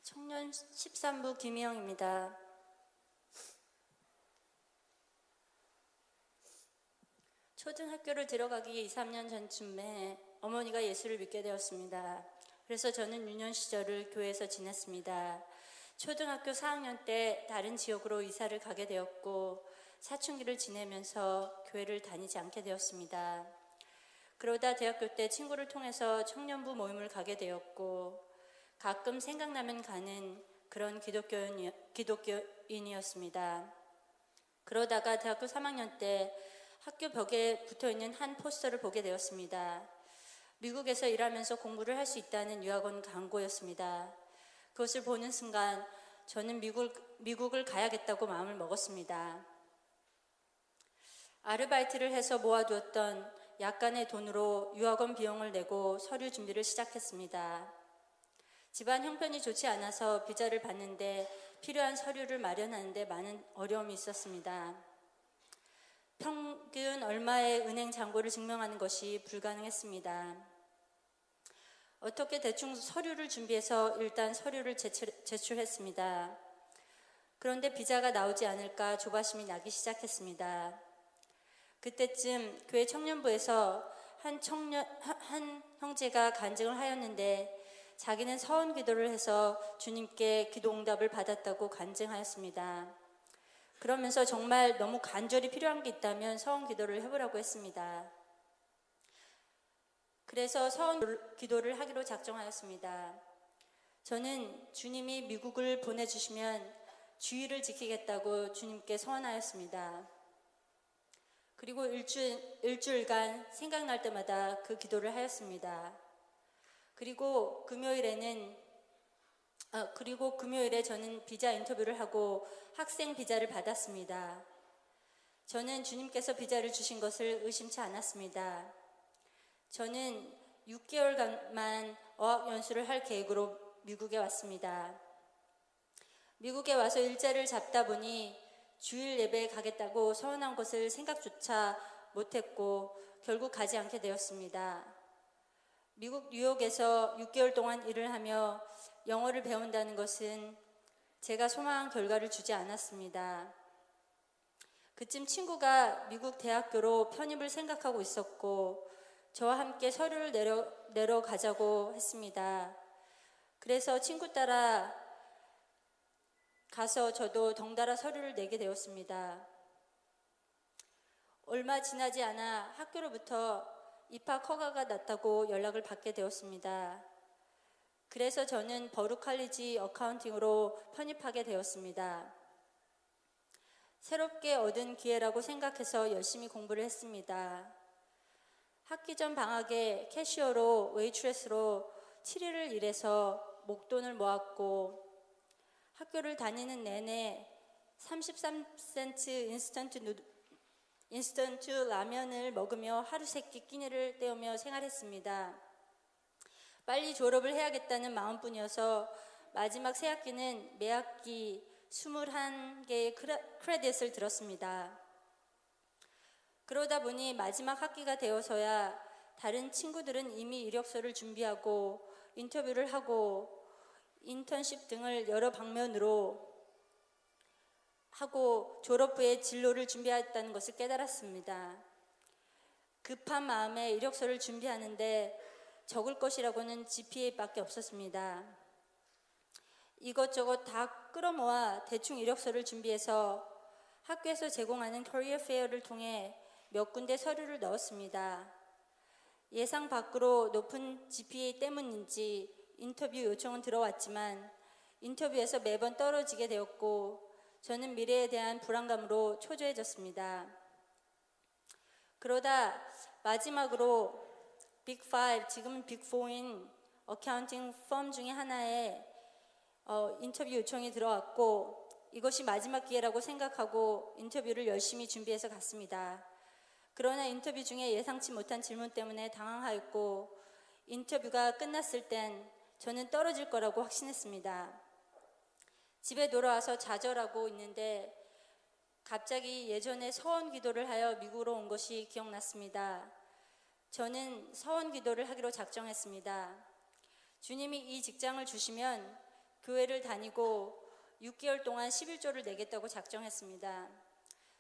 청년 13부 김희영입니다. 초등학교를 들어가기 2, 3년 전쯤에 어머니가 예수를 믿게 되었습니다. 그래서 저는 유년 시절을 교회에서 지냈습니다. 초등학교 4학년 때 다른 지역으로 이사를 가게 되었고 사춘기를 지내면서 교회를 다니지 않게 되었습니다. 그러다 대학교 때 친구를 통해서 청년부 모임을 가게 되었고 가끔 생각나면 가는 그런 기독교인이었습니다. 그러다가 대학교 3학년 때 학교 벽에 붙어있는 한 포스터를 보게 되었습니다. 미국에서 일하면서 공부를 할 수 있다는 유학원 광고였습니다. 그것을 보는 순간 저는 미국을 가야겠다고 마음을 먹었습니다. 아르바이트를 해서 모아두었던 약간의 돈으로 유학원 비용을 내고 서류 준비를 시작했습니다. 집안 형편이 좋지 않아서 비자를 받는데 필요한 서류를 마련하는데 많은 어려움이 있었습니다. 평균 얼마의 은행 잔고를 증명하는 것이 불가능했습니다. 어떻게 대충 서류를 준비해서 일단 서류를 제출했습니다. 그런데 비자가 나오지 않을까 조바심이 나기 시작했습니다. 그때쯤 교회 청년부에서 한 형제가 간증을 하였는데 자기는 서원 기도를 해서 주님께 기도 응답을 받았다고 간증하였습니다. 그러면서 정말 너무 간절히 필요한 게 있다면 서원 기도를 해보라고 했습니다. 그래서 서원 기도를 하기로 작정하였습니다. 저는 주님이 미국을 보내주시면 주의를 지키겠다고 주님께 서원하였습니다. 그리고 일주일간 생각날 때마다 그 기도를 하였습니다. 그리고 금요일에 저는 비자 인터뷰를 하고 학생 비자를 받았습니다. 저는 주님께서 비자를 주신 것을 의심치 않았습니다. 저는 6개월간만 어학 연수를 할 계획으로 미국에 왔습니다. 미국에 와서 일자리를 잡다 보니 주일 예배에 가겠다고 서원한 것을 생각조차 못했고 결국 가지 않게 되었습니다. 미국 뉴욕에서 6개월 동안 일을 하며 영어를 배운다는 것은 제가 소망한 결과를 주지 않았습니다. 그쯤 친구가 미국 대학교로 편입을 생각하고 있었고 저와 함께 서류를 내려가자고 했습니다. 그래서 친구 따라 가서 저도 덩달아 서류를 내게 되었습니다. 얼마 지나지 않아 학교로부터 입학 허가가 났다고 연락을 받게 되었습니다. 그래서 저는 버룩 칼리지 어카운팅으로 편입하게 되었습니다. 새롭게 얻은 기회라고 생각해서 열심히 공부를 했습니다. 학기 전 방학에 캐시어로 웨이트레스로 7일을 일해서 목돈을 모았고 학교를 다니는 내내 33센트 인스턴트 라면을 먹으며 하루 세끼 끼니를 때우며 생활했습니다. 빨리 졸업을 해야겠다는 마음뿐이어서 마지막 새 학기는 매 학기 21개의 크레딧을 들었습니다. 그러다 보니 마지막 학기가 되어서야 다른 친구들은 이미 이력서를 준비하고 인터뷰를 하고 인턴십 등을 여러 방면으로 하고 졸업 후에 진로를 준비했다는 것을 깨달았습니다. 급한 마음에 이력서를 준비하는데 적을 것이라고는 GPA밖에 없었습니다. 이것저것 다 끌어모아 대충 이력서를 준비해서 학교에서 제공하는 커리어 페어를 통해 몇 군데 서류를 넣었습니다. 예상 밖으로 높은 GPA 때문인지 인터뷰 요청은 들어왔지만 인터뷰에서 매번 떨어지게 되었고 저는 미래에 대한 불안감으로 초조해졌습니다. 그러다 마지막으로 빅5, 지금은 빅4인 어카운팅 펌 중에 하나에 인터뷰 요청이 들어왔고 이것이 마지막 기회라고 생각하고 인터뷰를 열심히 준비해서 갔습니다. 그러나 인터뷰 중에 예상치 못한 질문 때문에 당황하였고 인터뷰가 끝났을 땐 저는 떨어질 거라고 확신했습니다. 집에 돌아와서 좌절하고 있는데 갑자기 예전에 서원 기도를 하여 미국으로 온 것이 기억났습니다. 저는 서원 기도를 하기로 작정했습니다. 주님이 이 직장을 주시면 교회를 다니고 6개월 동안 11조를 내겠다고 작정했습니다.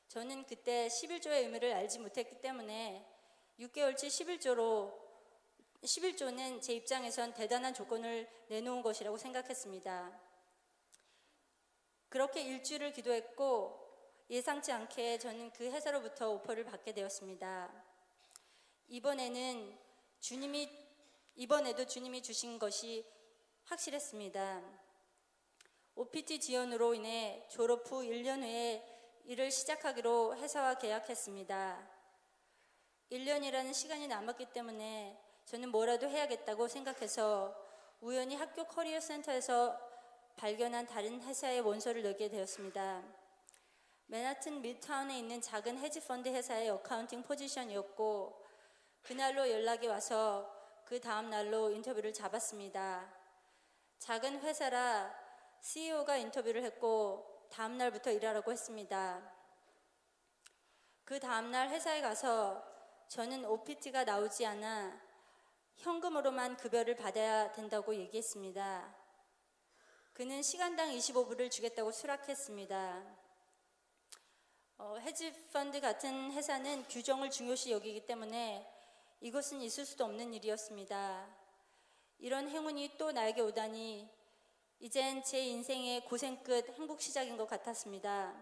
저는 그때 11조의 의미를 알지 못했기 때문에 6개월치 11조는 제 입장에선 대단한 조건을 내놓은 것이라고 생각했습니다. 그렇게 일주일을 기도했고 예상치 않게 저는 그 회사로부터 오퍼를 받게 되었습니다. 이번에도 주님이 주신 것이 확실했습니다. OPT 지원으로 인해 졸업 후 1년 후에 일을 시작하기로 회사와 계약했습니다. 1년이라는 시간이 남았기 때문에 저는 뭐라도 해야겠다고 생각해서 우연히 학교 커리어 센터에서 발견한 다른 회사에 원서를 넣게 되었습니다. 맨하튼 미드타운에 있는 작은 헤지펀드 회사의 어카운팅 포지션이었고 그날로 연락이 와서 그 다음 날로 인터뷰를 잡았습니다. 작은 회사라 CEO가 인터뷰를 했고 다음 날부터 일하라고 했습니다. 그 다음 날 회사에 가서 저는 OPT가 나오지 않아 현금으로만 급여를 받아야 된다고 얘기했습니다. 그는 시간당 25불을 주겠다고 수락했습니다. 헤지펀드 같은 회사는 규정을 중요시 여기기 때문에 이것은 있을 수도 없는 일이었습니다. 이런 행운이 또 나에게 오다니 이젠 제 인생의 고생 끝 행복 시작인 것 같았습니다.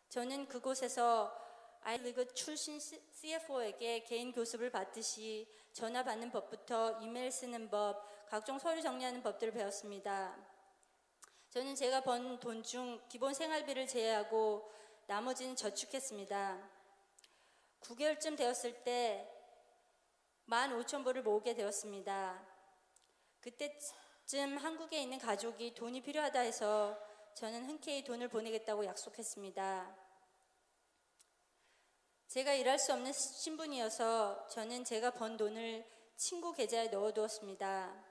저는 그곳에서 아이리그 출신 CFO에게 개인 교습을 받듯이 전화 받는 법부터 이메일 쓰는 법, 각종 서류 정리하는 법들을 배웠습니다. 저는 제가 번 돈 중 기본 생활비를 제외하고 나머지는 저축했습니다. 9개월쯤 되었을 때 15,000불을 모으게 되었습니다. 그때쯤 한국에 있는 가족이 돈이 필요하다 해서 저는 흔쾌히 돈을 보내겠다고 약속했습니다. 제가 일할 수 없는 신분이어서 저는 제가 번 돈을 친구 계좌에 넣어두었습니다.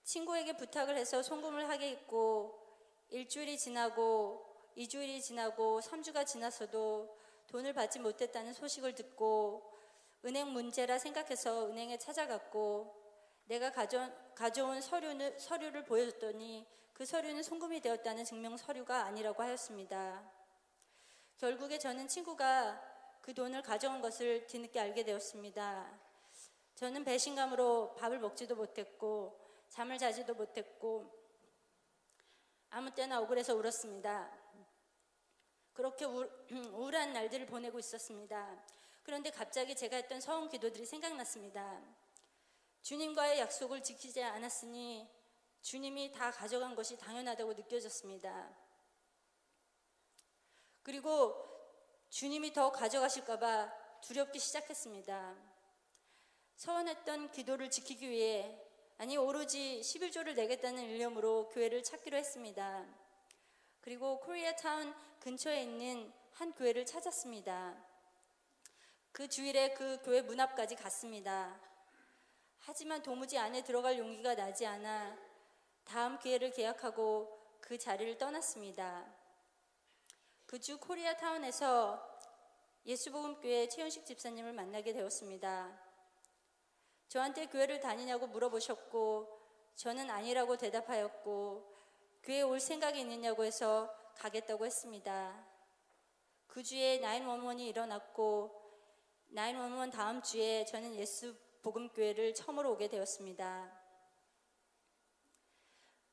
친구에게 부탁을 해서 송금을 하게 했고 일주일이 지나고 2주일이 지나고 3주가 지났어도 돈을 받지 못했다는 소식을 듣고 은행 문제라 생각해서 은행에 찾아갔고 내가 가져온 서류를 보여줬더니 그 서류는 송금이 되었다는 증명 서류가 아니라고 하였습니다. 결국에 저는 친구가 그 돈을 가져온 것을 뒤늦게 알게 되었습니다. 저는 배신감으로 밥을 먹지도 못했고 잠을 자지도 못했고 아무 때나 억울해서 울었습니다. 그렇게 우울한 날들을 보내고 있었습니다. 그런데 갑자기 제가 했던 서원 기도들이 생각났습니다. 주님과의 약속을 지키지 않았으니 주님이 다 가져간 것이 당연하다고 느껴졌습니다. 그리고 주님이 더 가져가실까봐 두렵기 시작했습니다. 서원했던 기도를 지키기 위해 오로지 11조를 내겠다는 일념으로 교회를 찾기로 했습니다. 그리고 코리아타운 근처에 있는 한 교회를 찾았습니다. 그 주일에 그 교회 문 앞까지 갔습니다. 하지만 도무지 안에 들어갈 용기가 나지 않아 다음 기회를 계약하고 그 자리를 떠났습니다. 그 주 코리아타운에서 예수복음교회 최현식 집사님을 만나게 되었습니다. 저한테 교회를 다니냐고 물어보셨고 저는 아니라고 대답하였고 교회에 올 생각이 있느냐고 해서 가겠다고 했습니다. 그 주에 911이 일어났고 911 다음 주에 저는 예수복음교회를 처음으로 오게 되었습니다.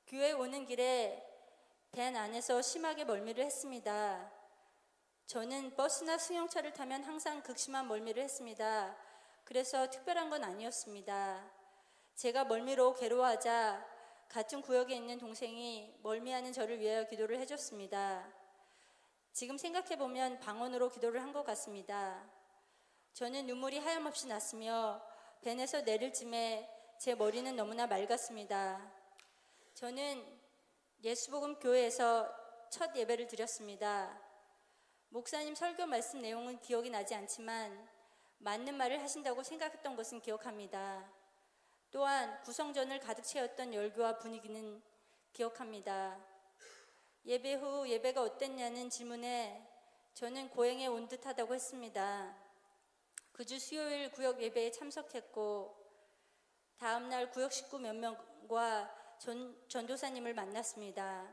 교회에 오는 길에 밴 안에서 심하게 멀미를 했습니다. 저는 버스나 승용차를 타면 항상 극심한 멀미를 했습니다. 그래서 특별한 건 아니었습니다. 제가 멀미로 괴로워하자 같은 구역에 있는 동생이 멀미하는 저를 위하여 기도를 해줬습니다. 지금 생각해보면 방언으로 기도를 한 것 같습니다. 저는 눈물이 하염없이 났으며 밴에서 내릴 쯤에 제 머리는 너무나 맑았습니다. 저는 예수복음 교회에서 첫 예배를 드렸습니다. 목사님 설교 말씀 내용은 기억이 나지 않지만 맞는 말을 하신다고 생각했던 것은 기억합니다. 또한 구성전을 가득 채웠던 열교와 분위기는 기억합니다. 예배 후 예배가 어땠냐는 질문에 저는 고행에 온 듯하다고 했습니다. 그 주 수요일 구역 예배에 참석했고 다음날 구역 식구 몇 명과 전도사님을 만났습니다.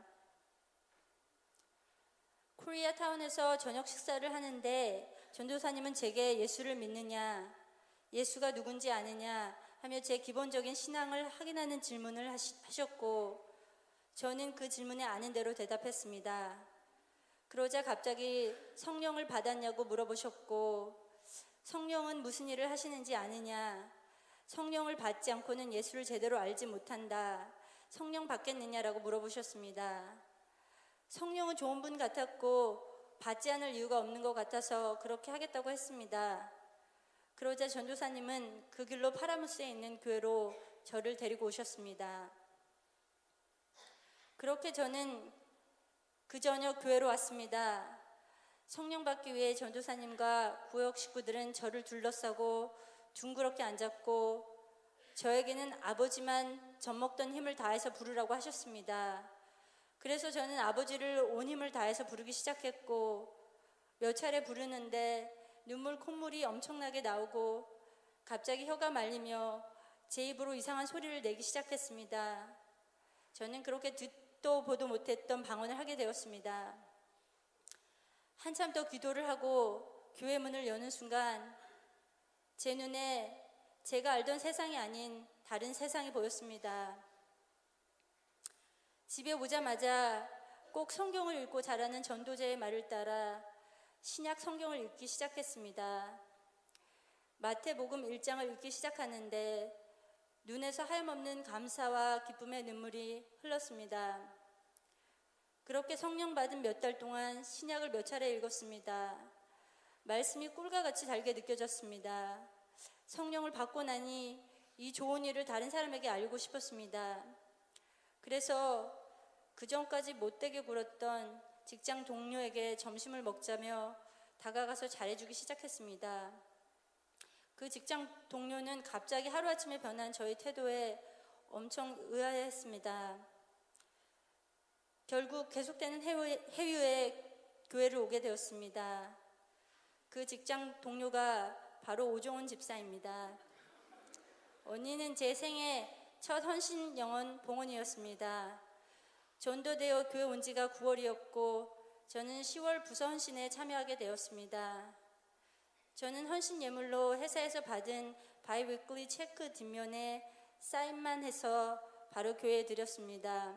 코리아타운에서 저녁 식사를 하는데 전도사님은 제게 예수를 믿느냐, 예수가 누군지 아느냐 하며 제 기본적인 신앙을 확인하는 질문을 하셨고 저는 그 질문에 아는 대로 대답했습니다. 그러자 갑자기 성령을 받았냐고 물어보셨고 성령은 무슨 일을 하시는지 아느냐, 성령을 받지 않고는 예수를 제대로 알지 못한다, 성령 받겠느냐라고 물어보셨습니다. 성령은 좋은 분 같았고 받지 않을 이유가 없는 것 같아서 그렇게 하겠다고 했습니다. 그러자 전도사님은 그 길로 파라무스에 있는 교회로 저를 데리고 오셨습니다. 그렇게 저는 그 저녁 교회로 왔습니다. 성령 받기 위해 전도사님과 구역 식구들은 저를 둘러싸고 둥그렇게 앉았고 저에게는 아버지만 젖먹던 힘을 다해서 부르라고 하셨습니다. 그래서 저는 아버지를 온 힘을 다해서 부르기 시작했고 몇 차례 부르는데 눈물 콧물이 엄청나게 나오고 갑자기 혀가 말리며 제 입으로 이상한 소리를 내기 시작했습니다. 저는 그렇게 듣도 보도 못했던 방언을 하게 되었습니다. 한참 더 기도를 하고 교회 문을 여는 순간 제 눈에 제가 알던 세상이 아닌 다른 세상이 보였습니다. 집에 오자마자 꼭 성경을 읽고 자라는 전도자의 말을 따라 신약 성경을 읽기 시작했습니다. 마태복음 1장을 읽기 시작하는데 눈에서 하염없는 감사와 기쁨의 눈물이 흘렀습니다. 그렇게 성령 받은 몇 달 동안 신약을 몇 차례 읽었습니다. 말씀이 꿀과 같이 달게 느껴졌습니다. 성령을 받고 나니 이 좋은 일을 다른 사람에게 알고 싶었습니다. 그래서 그전까지 못되게 굴었던 직장 동료에게 점심을 먹자며 다가가서 잘해주기 시작했습니다. 그 직장 동료는 갑자기 하루아침에 변한 저의 태도에 엄청 의아해했습니다. 결국 계속되는 해유에 교회를 오게 되었습니다. 그 직장 동료가 바로 오종훈 집사입니다. 언니는 제 생애 첫 헌신 영혼 봉헌이었습니다. 전도되어 교회 온 지가 9월이었고 저는 10월 부서 헌신에 참여하게 되었습니다. 저는 헌신 예물로 회사에서 받은 바이위클리 체크 뒷면에 사인만 해서 바로 교회에 드렸습니다.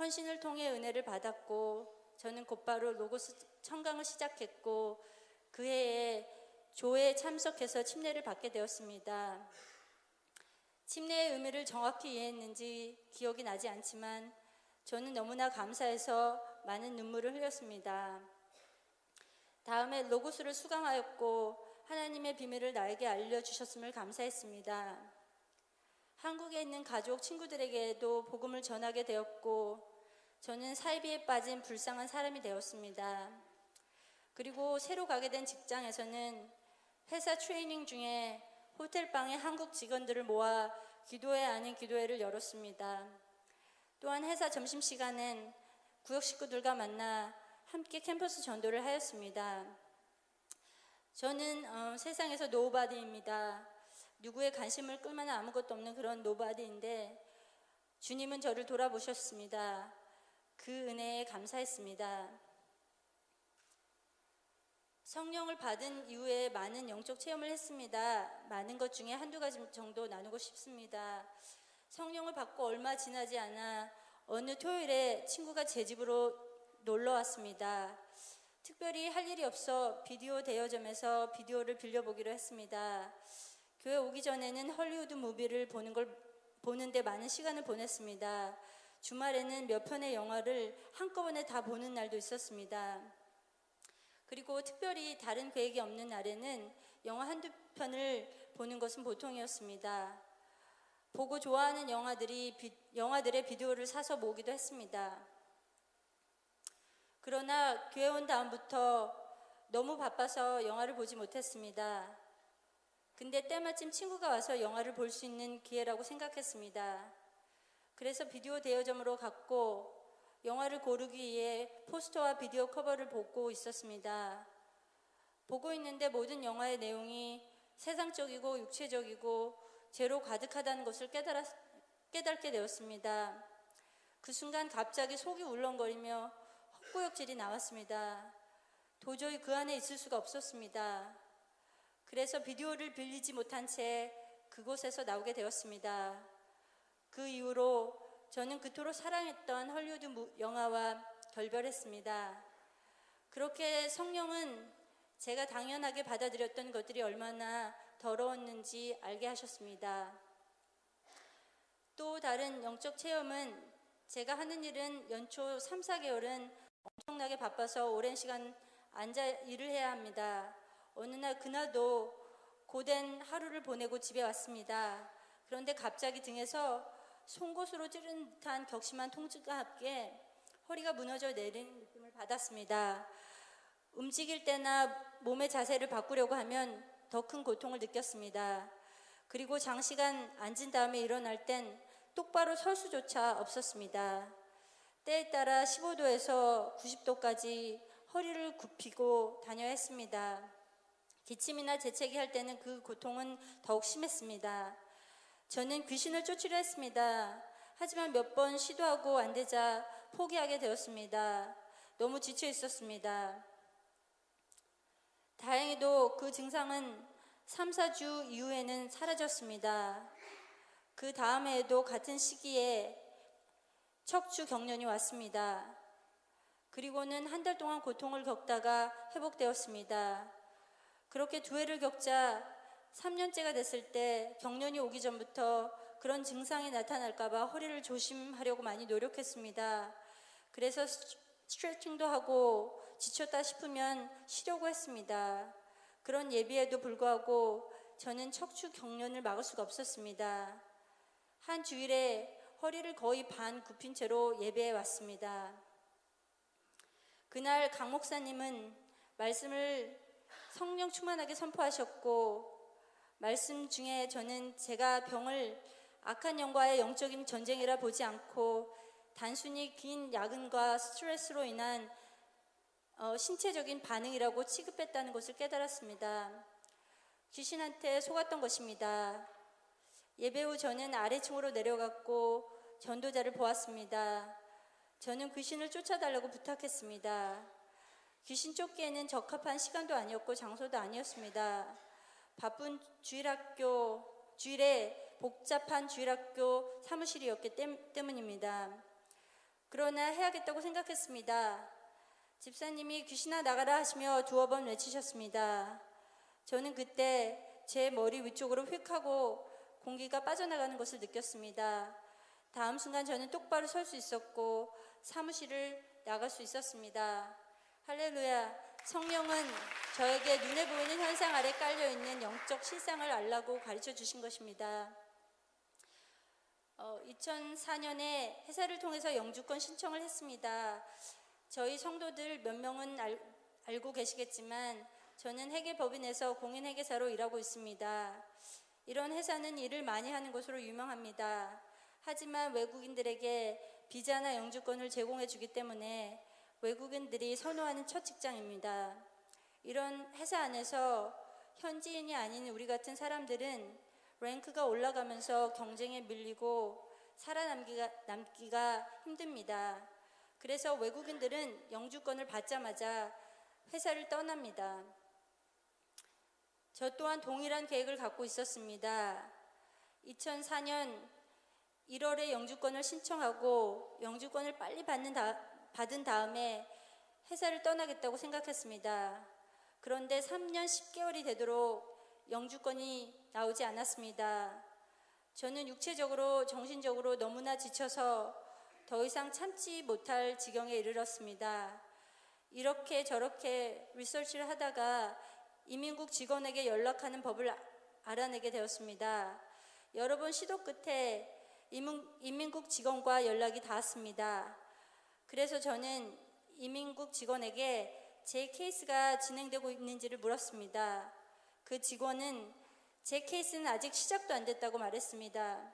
헌신을 통해 은혜를 받았고 저는 곧바로 로고스 청강을 시작했고 그 해에 조회에 참석해서 침례를 받게 되었습니다. 침례의 의미를 정확히 이해했는지 기억이 나지 않지만 저는 너무나 감사해서 많은 눈물을 흘렸습니다. 다음에 로고스를 수강하였고 하나님의 비밀을 나에게 알려주셨음을 감사했습니다. 한국에 있는 가족, 친구들에게도 복음을 전하게 되었고 저는 사이비에 빠진 불쌍한 사람이 되었습니다. 그리고 새로 가게 된 직장에서는 회사 트레이닝 중에 호텔방에 한국 직원들을 모아 기도회 아닌 기도회를 열었습니다. 또한 회사 점심시간엔 구역 식구들과 만나 함께 캠퍼스 전도를 하였습니다. 저는 세상에서 노바디입니다. 누구의 관심을 끌 만한 아무것도 없는 그런 노바디인데 주님은 저를 돌아보셨습니다. 그 은혜에 감사했습니다. 성령을 받은 이후에 많은 영적 체험을 했습니다. 많은 것 중에 한두 가지 정도 나누고 싶습니다. 성령을 받고 얼마 지나지 않아 어느 토요일에 친구가 제 집으로 놀러 왔습니다. 특별히 할 일이 없어 비디오 대여점에서 비디오를 빌려보기로 했습니다. 교회 오기 전에는 헐리우드 무비를 보는데 많은 시간을 보냈습니다. 주말에는 몇 편의 영화를 한꺼번에 다 보는 날도 있었습니다. 그리고 특별히 다른 계획이 없는 날에는 영화 한두 편을 보는 것은 보통이었습니다. 보고 좋아하는 영화들의 비디오를 사서 모으기도 했습니다. 그러나 교회 온 다음부터 너무 바빠서 영화를 보지 못했습니다. 근데 때마침 친구가 와서 영화를 볼 수 있는 기회라고 생각했습니다. 그래서 비디오 대여점으로 갔고 영화를 고르기 위해 포스터와 비디오 커버를 보고 있었습니다. 보고 있는데 모든 영화의 내용이 세상적이고 육체적이고 죄로 가득하다는 것을 깨닫게 되었습니다. 그 순간 갑자기 속이 울렁거리며 헛구역질이 나왔습니다. 도저히 그 안에 있을 수가 없었습니다. 그래서 비디오를 빌리지 못한 채 그곳에서 나오게 되었습니다. 그 이후로 저는 그토록 사랑했던 헐리우드 영화와 결별했습니다. 그렇게 성령은 제가 당연하게 받아들였던 것들이 얼마나 더러웠는지 알게 하셨습니다. 또 다른 영적 체험은 제가 하는 일은 연초 3, 4개월은 엄청나게 바빠서 오랜 시간 앉아 일을 해야 합니다. 어느 날 그날도 고된 하루를 보내고 집에 왔습니다. 그런데 갑자기 등에서 송곳으로 찌른 듯한 격심한 통증과 함께 허리가 무너져 내리는 느낌을 받았습니다. 움직일 때나 몸의 자세를 바꾸려고 하면 더 큰 고통을 느꼈습니다. 그리고 장시간 앉은 다음에 일어날 땐 똑바로 설 수조차 없었습니다. 때에 따라 15도에서 90도까지 허리를 굽히고 다녀야 했습니다. 기침이나 재채기 할 때는 그 고통은 더욱 심했습니다. 저는 귀신을 쫓으려 했습니다. 하지만 몇 번 시도하고 안 되자 포기하게 되었습니다. 너무 지쳐 있었습니다. 다행히도 그 증상은 3, 4주 이후에는 사라졌습니다. 그 다음 해에도 같은 시기에 척추 경련이 왔습니다. 그리고는 한 달 동안 고통을 겪다가 회복되었습니다. 그렇게 두 해를 겪자 3년째가 됐을 때 경련이 오기 전부터 그런 증상이 나타날까봐 허리를 조심하려고 많이 노력했습니다. 그래서 스트레칭도 하고 지쳤다 싶으면 쉬려고 했습니다. 그런 예비에도 불구하고 저는 척추 경련을 막을 수가 없었습니다. 한 주일에 허리를 거의 반 굽힌 채로 예배에 왔습니다. 그날 강 목사님은 말씀을 성령 충만하게 선포하셨고, 말씀 중에 저는 제가 병을 악한 영과의 영적인 전쟁이라 보지 않고 단순히 긴 야근과 스트레스로 인한 신체적인 반응이라고 취급했다는 것을 깨달았습니다. 귀신한테 속았던 것입니다. 예배 후 저는 아래층으로 내려갔고 전도자를 보았습니다. 저는 귀신을 쫓아달라고 부탁했습니다. 귀신 쫓기에는 적합한 시간도 아니었고 장소도 아니었습니다. 바쁜 주일에 복잡한 주일학교 사무실이었기 때문입니다. 그러나 해야겠다고 생각했습니다. 집사님이 귀신아 나가라 하시며 두어 번 외치셨습니다. 저는 그때 제 머리 위쪽으로 휙 하고 공기가 빠져나가는 것을 느꼈습니다. 다음 순간 저는 똑바로 설 수 있었고 사무실을 나갈 수 있었습니다. 할렐루야. 성령은 저에게 눈에 보이는 현상 아래 깔려있는 영적 실상을 알라고 가르쳐 주신 것입니다. 2004년에 회사를 통해서 영주권 신청을 했습니다. 저희 성도들 몇 명은 알고 계시겠지만 저는 회계법인에서 공인회계사로 일하고 있습니다. 이런 회사는 일을 많이 하는 곳으로 유명합니다. 하지만 외국인들에게 비자나 영주권을 제공해 주기 때문에 외국인들이 선호하는 첫 직장입니다. 이런 회사 안에서 현지인이 아닌 우리 같은 사람들은 랭크가 올라가면서 경쟁에 밀리고 살아남기가 힘듭니다. 그래서 외국인들은 영주권을 받자마자 회사를 떠납니다. 저 또한 동일한 계획을 갖고 있었습니다. 2004년 1월에 영주권을 신청하고 영주권을 빨리 받은 다음에 회사를 떠나겠다고 생각했습니다. 그런데 3년 10개월이 되도록 영주권이 나오지 않았습니다. 저는 육체적으로 정신적으로 너무나 지쳐서 더 이상 참지 못할 지경에 이르렀습니다. 이렇게 저렇게 리서치를 하다가 이민국 직원에게 연락하는 법을 알아내게 되었습니다. 여러 번 시도 끝에 이민국 직원과 연락이 닿았습니다. 그래서 저는 이민국 직원에게 제 케이스가 진행되고 있는지를 물었습니다. 그 직원은 제 케이스는 아직 시작도 안 됐다고 말했습니다.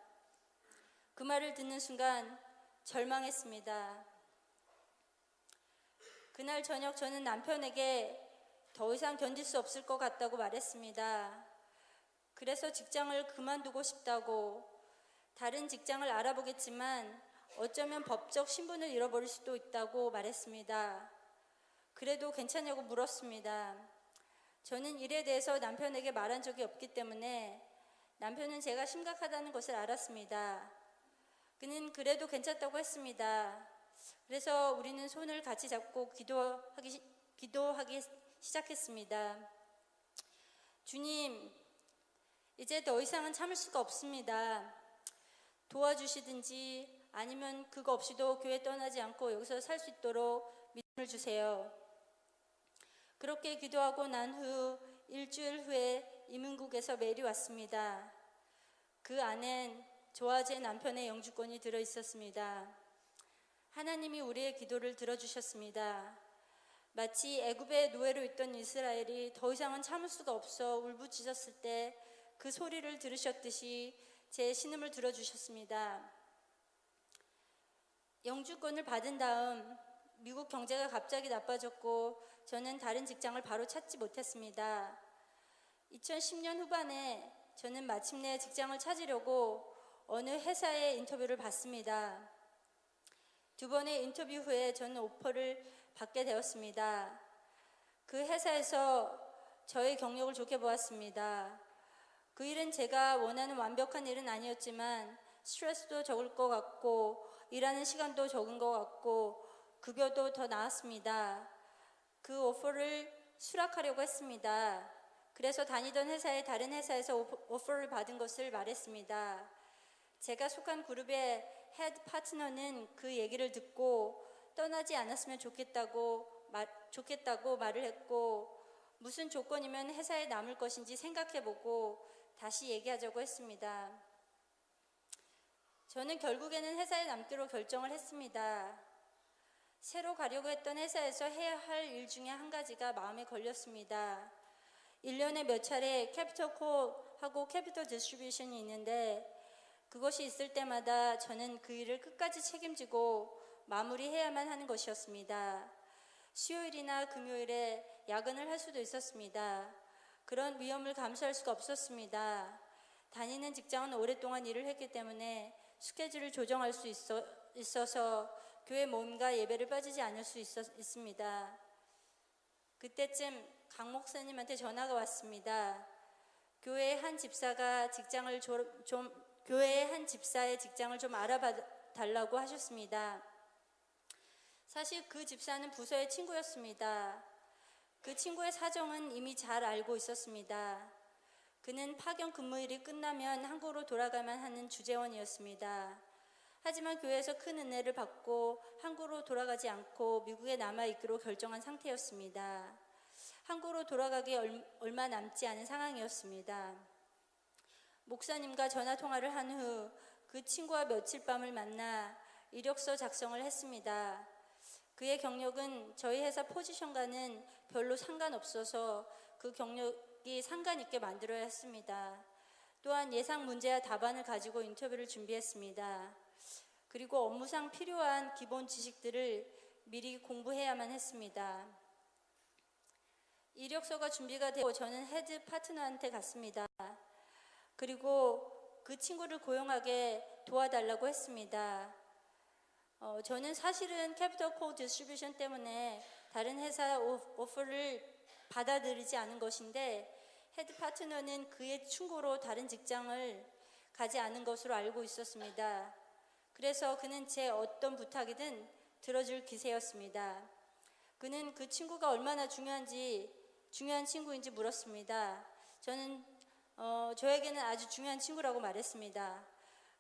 그 말을 듣는 순간 절망했습니다. 그날 저녁 저는 남편에게 더 이상 견딜 수 없을 것 같다고 말했습니다. 그래서 직장을 그만두고 싶다고, 다른 직장을 알아보겠지만 어쩌면 법적 신분을 잃어버릴 수도 있다고 말했습니다. 그래도 괜찮냐고 물었습니다. 저는 일에 대해서 남편에게 말한 적이 없기 때문에 남편은 제가 심각하다는 것을 알았습니다. 그는 그래도 괜찮다고 했습니다. 그래서 우리는 손을 같이 잡고 기도하기 시작했습니다. 주님, 이제 더 이상은 참을 수가 없습니다. 도와주시든지 아니면 그거 없이도 교회 떠나지 않고 여기서 살 수 있도록 믿음을 주세요. 그렇게 기도하고 난 후 일주일 후에 이민국에서 메일이 왔습니다. 그 안엔 저와 제 남편의 영주권이 들어 있었습니다. 하나님이 우리의 기도를 들어주셨습니다. 마치 애굽의 노예로 있던 이스라엘이 더 이상은 참을 수가 없어 울부짖었을 때 그 소리를 들으셨듯이 제 신음을 들어주셨습니다. 영주권을 받은 다음 미국 경제가 갑자기 나빠졌고 저는 다른 직장을 바로 찾지 못했습니다. 2010년 후반에 저는 마침내 직장을 찾으려고 어느 회사에 인터뷰를 받습니다. 두 번의 인터뷰 후에 저는 오퍼를 받게 되었습니다. 그 회사에서 저의 경력을 좋게 보았습니다. 그 일은 제가 원하는 완벽한 일은 아니었지만 스트레스도 적을 것 같고 일하는 시간도 적은 것 같고 급여도 더 나았습니다. 그 오퍼를 수락하려고 했습니다. 그래서 다니던 회사의 다른 회사에서 오퍼를 받은 것을 말했습니다. 제가 속한 그룹의 헤드 파트너는 그 얘기를 듣고 떠나지 않았으면 좋겠다고 말을 했고 무슨 조건이면 회사에 남을 것인지 생각해보고 다시 얘기하자고 했습니다. 저는 결국에는 회사에 남기로 결정을 했습니다. 새로 가려고 했던 회사에서 해야 할 일 중에 한 가지가 마음에 걸렸습니다. 1년에 몇 차례 캐피털 콜하고 캐피털 디스트리뷰션이 있는데 그것이 있을 때마다 저는 그 일을 끝까지 책임지고 마무리해야만 하는 것이었습니다. 수요일이나 금요일에 야근을 할 수도 있었습니다. 그런 위험을 감수할 수가 없었습니다. 다니는 직장은 오랫동안 일을 했기 때문에 스케줄을 조정할 수 있어서 교회 모임과 예배를 빠지지 않을 수 있습니다. 그때쯤 강 목사님한테 전화가 왔습니다. 교회의 한 집사의 직장을 좀 알아봐 달라고 하셨습니다. 사실 그 집사는 부서의 친구였습니다. 그 친구의 사정은 이미 잘 알고 있었습니다. 그는 파견 근무일이 끝나면 한국으로 돌아가만 하는 주재원이었습니다. 하지만 교회에서 큰 은혜를 받고 한국으로 돌아가지 않고 미국에 남아있기로 결정한 상태였습니다. 한국으로 돌아가기 얼마 남지 않은 상황이었습니다. 목사님과 전화통화를 한 후 그 친구와 며칠 밤을 만나 이력서 작성을 했습니다. 그의 경력은 저희 회사 포지션과는 별로 상관없어서 그 경력이 상관 있게 만들어야 했습니다. 또한 예상 문제와 답안을 가지고 인터뷰를 준비했습니다. 그리고 업무상 필요한 기본 지식들을 미리 공부해야만 했습니다. 이력서가 준비가 되고 저는 헤드 파트너한테 갔습니다. 그리고 그 친구를 고용하게 도와달라고 했습니다. 저는 사실은 캐피털 콜 디스트리뷰션 때문에 다른 회사 오퍼를 받아들이지 않은 것인데 헤드 파트너는 그의 충고로 다른 직장을 가지 않은 것으로 알고 있었습니다. 그래서 그는 제 어떤 부탁이든 들어줄 기세였습니다. 그는 그 친구가 얼마나 중요한 친구인지 물었습니다. 저는 저에게는 아주 중요한 친구라고 말했습니다.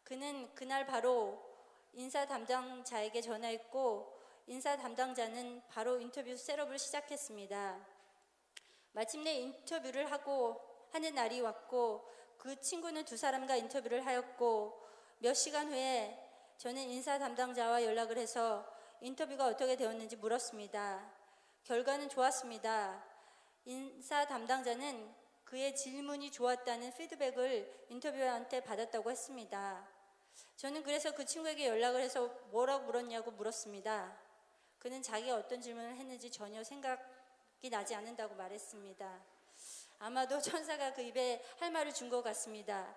그는 그날 바로 인사 담당자에게 전화했고 인사 담당자는 바로 인터뷰 셋업을 시작했습니다. 마침내 인터뷰를 하는 날이 왔고 그 친구는 두 사람과 인터뷰를 하였고 몇 시간 후에 저는 인사 담당자와 연락을 해서 인터뷰가 어떻게 되었는지 물었습니다. 결과는 좋았습니다. 인사 담당자는 그의 질문이 좋았다는 피드백을 인터뷰어한테 받았다고 했습니다. 저는 그래서 그 친구에게 연락을 해서 뭐라고 물었냐고 물었습니다. 그는 자기가 어떤 질문을 했는지 전혀 생각이 나지 않는다고 말했습니다. 아마도 천사가 그 입에 할 말을 준 것 같습니다.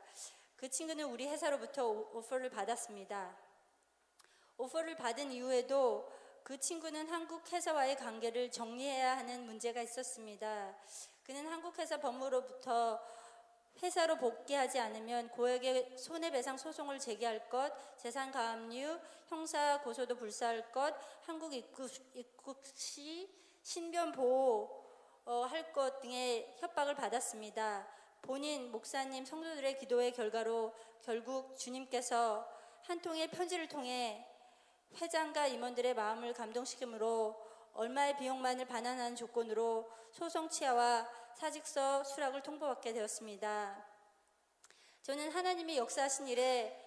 그 친구는 우리 회사로부터 오퍼를 받았습니다. 오퍼를 받은 이후에도 그 친구는 한국 회사와의 관계를 정리해야 하는 문제가 있었습니다. 그는 한국 회사 법무로부터 회사로 복귀하지 않으면 고액의 손해배상 소송을 제기할 것, 재산가압류, 형사 고소도 불사할 것, 한국 입국 시 신변 보호 할 것 등의 협박을 받았습니다. 본인, 목사님, 성도들의 기도의 결과로 결국 주님께서 한 통의 편지를 통해 회장과 임원들의 마음을 감동시키므로 얼마의 비용만을 반환하는 조건으로 소송 취하와 사직서 수락을 통보받게 되었습니다. 저는 하나님이 역사하신 일에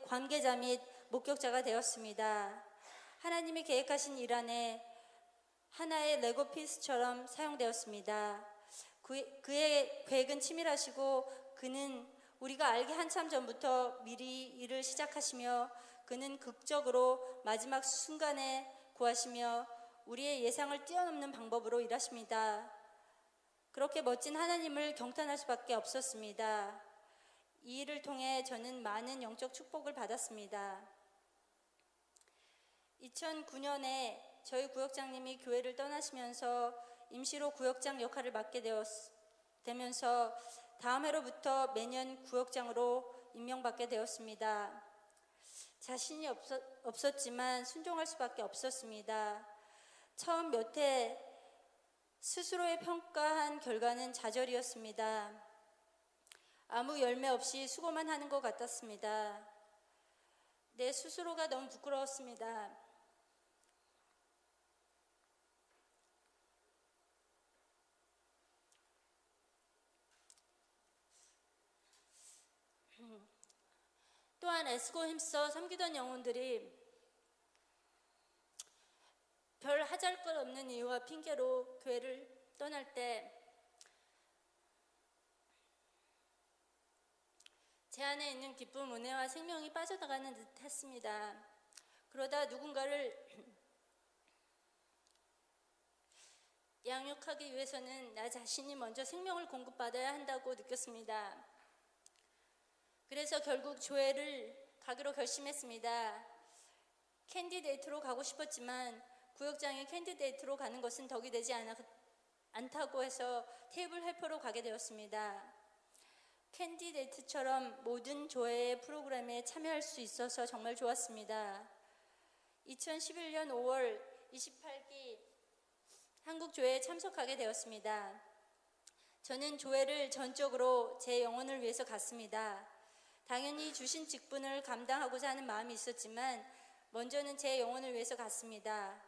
관계자 및 목격자가 되었습니다. 하나님이 계획하신 일 안에 하나의 레고 피스처럼 사용되었습니다. 그의 계획은 치밀하시고 그는 우리가 알기 한참 전부터 미리 일을 시작하시며 그는 극적으로 마지막 순간에 구하시며 우리의 예상을 뛰어넘는 방법으로 일하십니다. 그렇게 멋진 하나님을 경탄할 수밖에 없었습니다. 이 일을 통해 저는 많은 영적 축복을 받았습니다. 2009년에 저희 구역장님이 교회를 떠나시면서 임시로 구역장 역할을 맡게 되면서 다음 해로부터 매년 구역장으로 임명받게 되었습니다. 자신이 없었지만 순종할 수밖에 없었습니다. 처음 몇 해 스스로의 평가한 결과는 좌절이었습니다. 아무 열매 없이 수고만 하는 것 같았습니다. 내 스스로가 너무 부끄러웠습니다. 또한 애쓰고 힘써 섬기던 영혼들이 별 하잘것없는 이유와 핑계로 교회를 떠날 때 제 안에 있는 기쁨, 은혜와 생명이 빠져나가는 듯 했습니다. 그러다 누군가를 양육하기 위해서는 나 자신이 먼저 생명을 공급받아야 한다고 느꼈습니다. 그래서 결국 교회를 가기로 결심했습니다. 캔디데이트로 가고 싶었지만 구역장이 캔디데이트로 가는 것은 덕이 되지 않다고 해서 테이블 헬퍼로 가게 되었습니다. 캔디데이트처럼 모든 교회의 프로그램에 참여할 수 있어서 정말 좋았습니다. 2011년 5월 28기 한국교회에 참석하게 되었습니다. 저는 교회를 전적으로 제 영혼을 위해서 갔습니다. 당연히 주신 직분을 감당하고자 하는 마음이 있었지만 먼저는 제 영혼을 위해서 갔습니다.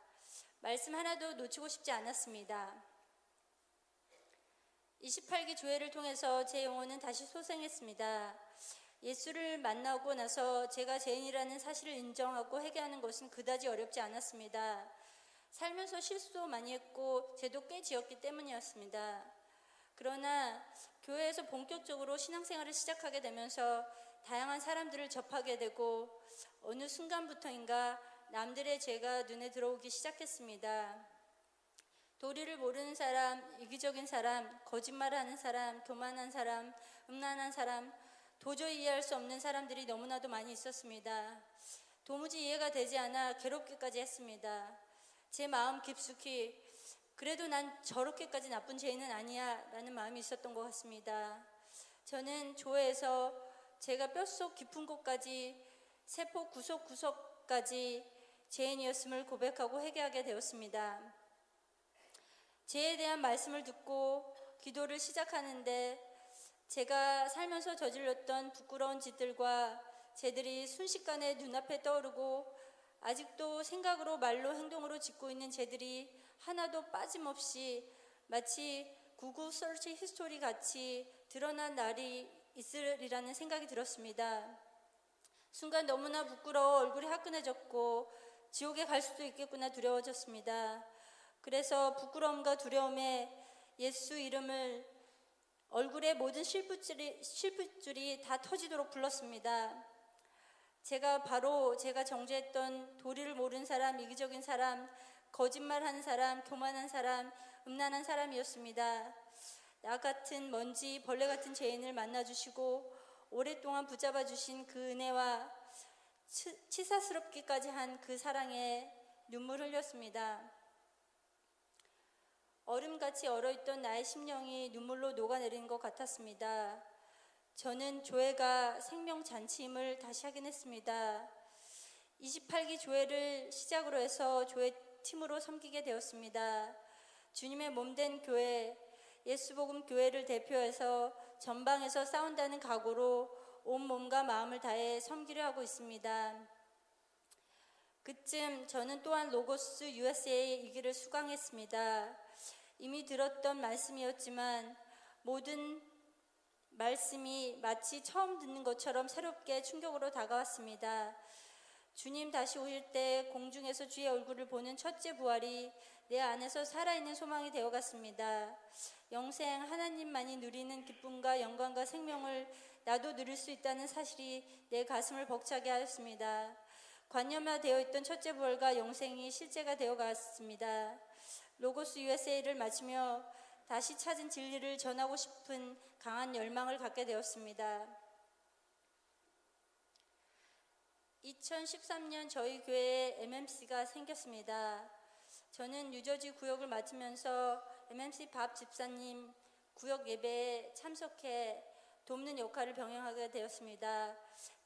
말씀 하나도 놓치고 싶지 않았습니다. 28기 조회를 통해서 제 영혼은 다시 소생했습니다. 예수를 만나고 나서 제가 죄인이라는 사실을 인정하고 회개하는 것은 그다지 어렵지 않았습니다. 살면서 실수도 많이 했고 죄도 꽤 지었기 때문이었습니다. 그러나 교회에서 본격적으로 신앙생활을 시작하게 되면서 다양한 사람들을 접하게 되고 어느 순간부터인가 남들의 죄가 눈에 들어오기 시작했습니다. 도리를 모르는 사람, 이기적인 사람, 거짓말하는 사람, 교만한 사람, 음란한 사람, 도저히 이해할 수 없는 사람들이 너무나도 많이 있었습니다. 도무지 이해가 되지 않아 괴롭기까지 했습니다. 제 마음 깊숙이 그래도 난 저렇게까지 나쁜 죄인은 아니야 라는 마음이 있었던 것 같습니다. 저는 교회에서 제가 뼛속 깊은 곳까지 세포 구석구석까지 죄인이었음을 고백하고 회개하게 되었습니다. 죄에 대한 말씀을 듣고 기도를 시작하는데 제가 살면서 저질렀던 부끄러운 짓들과 죄들이 순식간에 눈앞에 떠오르고 아직도 생각으로 말로 행동으로 짓고 있는 죄들이 하나도 빠짐없이 마치 구글 서치 히스토리 같이 드러난 날이 있으리라는 생각이 들었습니다. 순간 너무나 부끄러워 얼굴이 화끈해졌고 지옥에 갈 수도 있겠구나 두려워졌습니다. 그래서 부끄러움과 두려움에 예수 이름을 얼굴에 모든 실핏줄이 다 터지도록 불렀습니다. 제가 정죄했던 도리를 모르는 사람, 이기적인 사람, 거짓말하는 사람, 교만한 사람, 음란한 사람이었습니다. 나 같은 먼지, 벌레 같은 죄인을 만나주시고 오랫동안 붙잡아 주신 그 은혜와 치사스럽기까지 한 그 사랑에 눈물 흘렸습니다. 얼음같이 얼어있던 나의 심령이 눈물로 녹아내리는 것 같았습니다. 저는 교회가 생명잔치임을 다시 확인했습니다. 28기 교회를 시작으로 해서 교회 팀으로 섬기게 되었습니다. 주님의 몸된 교회, 예수복음 교회를 대표해서 전방에서 싸운다는 각오로 온 몸과 마음을 다해 섬기려 하고 있습니다. 그쯤 저는 또한 로고스 USA의 이 길을 수강했습니다. 이미 들었던 말씀이었지만 모든 말씀이 마치 처음 듣는 것처럼 새롭게 충격으로 다가왔습니다. 주님 다시 오실 때 공중에서 주의 얼굴을 보는 첫째 부활이 내 안에서 살아있는 소망이 되어갔습니다. 영생 하나님만이 누리는 기쁨과 영광과 생명을 나도 누릴 수 있다는 사실이 내 가슴을 벅차게 하였습니다. 관념화되어 있던 첫째 부활과 영생이 실제가 되어갔습니다. 로고스 USA를 마치며 다시 찾은 진리를 전하고 싶은 강한 열망을 갖게 되었습니다. 2013년 저희 교회에 MMC가 생겼습니다. 저는 뉴저지 구역을 맡으면서 MMC 밥 집사님 구역 예배에 참석해 돕는 역할을 병행하게 되었습니다.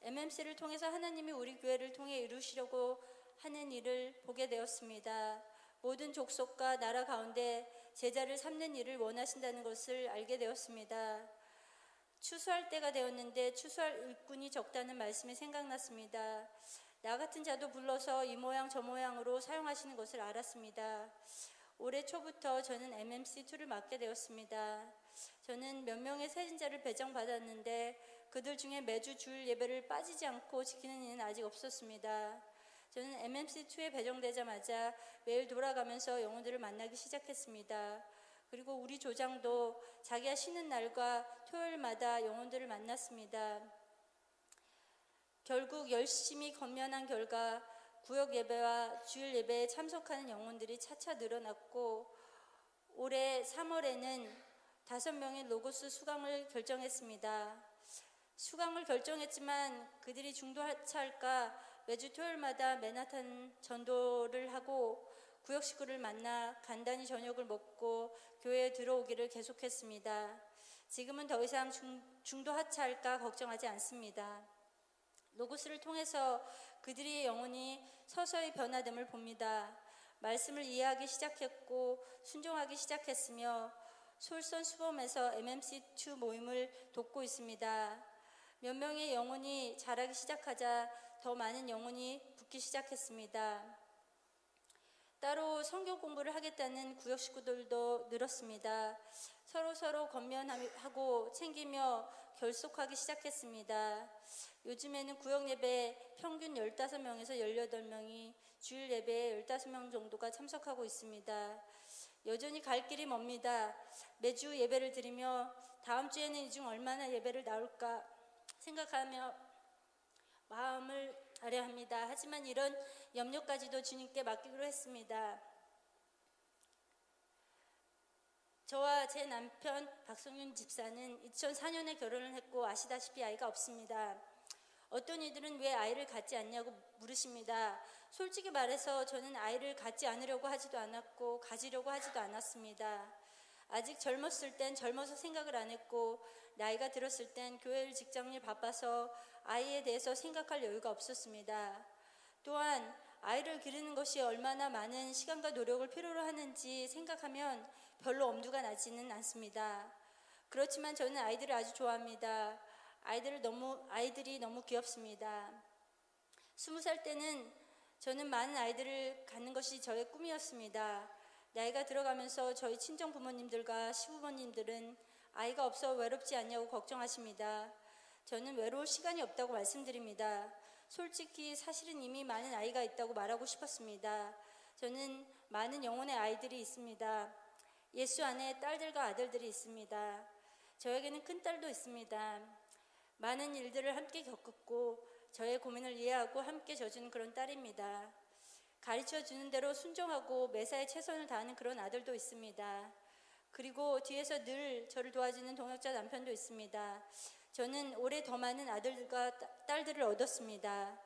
MMC를 통해서 하나님이 우리 교회를 통해 이루시려고 하는 일을 보게 되었습니다. 모든 족속과 나라 가운데 제자를 삼는 일을 원하신다는 것을 알게 되었습니다. 추수할 때가 되었는데 추수할 일꾼이 적다는 말씀이 생각났습니다. 나 같은 자도 불러서 이 모양 저 모양으로 사용하시는 것을 알았습니다. 올해 초부터 저는 MMC2를 맡게 되었습니다. 저는 몇 명의 세진자를 배정받았는데 그들 중에 매주 주일 예배를 빠지지 않고 지키는 이는 아직 없었습니다. 저는 MMC2에 배정되자마자 매일 돌아가면서 영혼들을 만나기 시작했습니다. 그리고 우리 조장도 자기가 쉬는 날과 토요일마다 영혼들을 만났습니다. 결국 열심히 건면한 결과 구역 예배와 주일 예배에 참석하는 영혼들이 차차 늘어났고 올해 3월에는 5명의 로고스 수강을 결정했습니다. 수강을 결정했지만 그들이 중도 하차할까 매주 토요일마다 맨하탄 전도를 하고 구역 식구를 만나 간단히 저녁을 먹고 교회에 들어오기를 계속했습니다. 지금은 더 이상 중도 하차할까 걱정하지 않습니다. 로고스를 통해서 그들의 영혼이 서서히 변화됨을 봅니다. 말씀을 이해하기 시작했고 순종하기 시작했으며 솔선수범해서 MMC2 모임을 돕고 있습니다. 몇 명의 영혼이 자라기 시작하자 더 많은 영혼이 붙기 시작했습니다. 따로 성경 공부를 하겠다는 구역 식구들도 늘었습니다. 서로 건면하고 챙기며 결속하기 시작했습니다. 요즘에는 구역 예배에 평균 15명에서 18명이 주일 예배에 15명 정도가 참석하고 있습니다. 여전히 갈 길이 멉니다. 매주 예배를 드리며 다음 주에는 이 중 얼마나 예배를 나올까 생각하며 마음을 아려합니다. 하지만 이런 염려까지도 주님께 맡기기로 했습니다. 저와 제 남편 박성윤 집사는 2004년에 결혼을 했고 아시다시피 아이가 없습니다. 어떤 이들은 왜 아이를 갖지 않냐고 물으십니다. 솔직히 말해서 저는 아이를 갖지 않으려고 하지도 않았고 가지려고 하지도 않았습니다. 아직 젊었을 땐 젊어서 생각을 안 했고 나이가 들었을 땐 교회 일 직장일 바빠서 아이에 대해서 생각할 여유가 없었습니다. 또한 아이를 기르는 것이 얼마나 많은 시간과 노력을 필요로 하는지 생각하면 별로 엄두가 나지는 않습니다. 그렇지만 저는 아이들을 아주 좋아합니다. 아이들이 너무 귀엽습니다. 20살 때는 저는 많은 아이들을 갖는 것이 저의 꿈이었습니다. 나이가 들어가면서 저희 친정 부모님들과 시부모님들은 아이가 없어 외롭지 않냐고 걱정하십니다. 저는 외로울 시간이 없다고 말씀드립니다. 솔직히 사실은 이미 많은 아이가 있다고 말하고 싶었습니다. 저는 많은 영혼의 아이들이 있습니다. 예수 안에 딸들과 아들들이 있습니다. 저에게는 큰딸도 있습니다. 많은 일들을 함께 겪었고 저의 고민을 이해하고 함께 져주는 그런 딸입니다. 가르쳐주는 대로 순종하고 매사에 최선을 다하는 그런 아들도 있습니다. 그리고 뒤에서 늘 저를 도와주는 동역자 남편도 있습니다. 저는 올해 더 많은 아들과 딸들을 얻었습니다.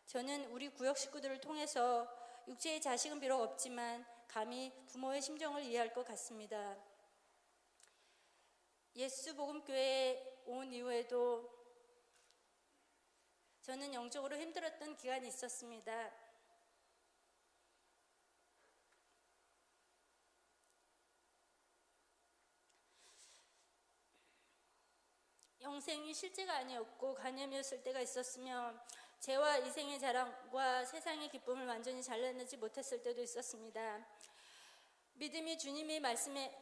저는 우리 구역 식구들을 통해서 육체의 자식은 비록 없지만 감히 부모의 심정을 이해할 것 같습니다. 예수 복음교회에 온 이후에도 저는 영적으로 힘들었던 기간이 있었습니다. 영생이 실제가 아니었고 간염이었을 때가 있었으며 죄와 이생의 자랑과 세상의 기쁨을 완전히 잘라내지 못했을 때도 있었습니다. 믿음이 주님의 말씀에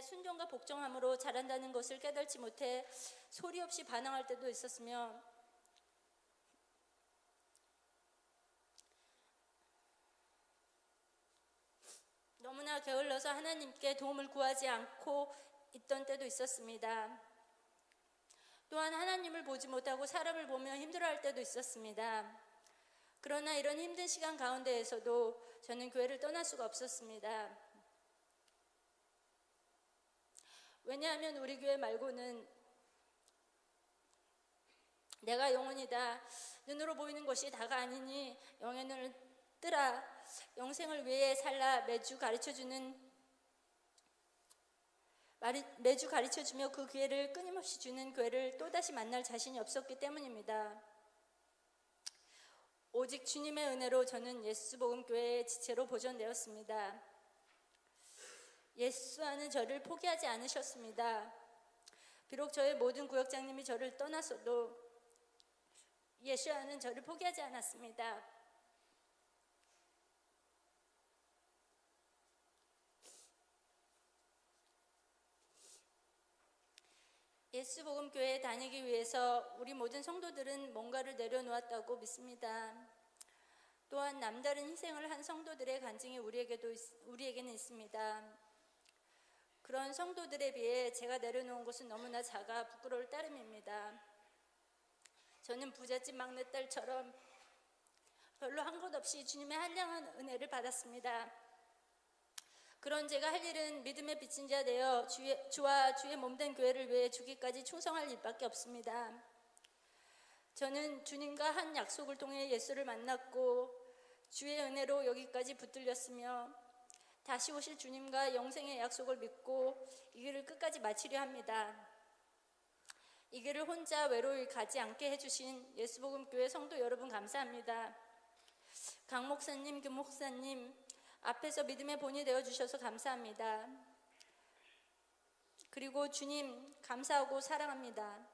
순종과 복종함으로 자란다는 것을 깨닫지 못해 소리 없이 반항할 때도 있었으며 너무나 게을러서 하나님께 도움을 구하지 않고 있던 때도 있었습니다. 또한 하나님을 보지 못하고 사람을 보며 힘들어할 때도 있었습니다. 그러나 이런 힘든 시간 가운데에서도 저는 교회를 떠날 수가 없었습니다. 왜냐하면 우리 교회 말고는 내가 영혼이다, 눈으로 보이는 것이 다가 아니니 영혼을 뜨라, 영생을 위해 살라 매주 가르쳐주며 그 기회를 끊임없이 주는 교회를 또다시 만날 자신이 없었기 때문입니다. 오직 주님의 은혜로 저는 예수복음교회의 지체로 보존되었습니다. 예수와는 저를 포기하지 않으셨습니다. 비록 저의 모든 구역장님이 저를 떠났어도 예수와는 저를 포기하지 않았습니다. 예수복음교회에 다니기 위해서 우리 모든 성도들은 뭔가를 내려놓았다고 믿습니다. 또한 남다른 희생을 한 성도들의 간증이 우리에게는 있습니다. 그런 성도들에 비해 제가 내려놓은 것은 너무나 작아 부끄러울 따름입니다. 저는 부잣집 막내딸처럼 별로 한 것 없이 주님의 한량한 은혜를 받았습니다. 그런 제가 할 일은 믿음의 빚진 자 되어 주와 주의 몸된 교회를 위해 주기까지 충성할 일밖에 없습니다. 저는 주님과 한 약속을 통해 예수를 만났고 주의 은혜로 여기까지 붙들렸으며 다시 오실 주님과 영생의 약속을 믿고 이 길을 끝까지 마치려 합니다. 이 길을 혼자 외로이 가지 않게 해주신 예수복음교회 성도 여러분 감사합니다. 강 목사님, 김 목사님 앞에서 믿음의 본이 되어주셔서 감사합니다. 그리고 주님 감사하고 사랑합니다.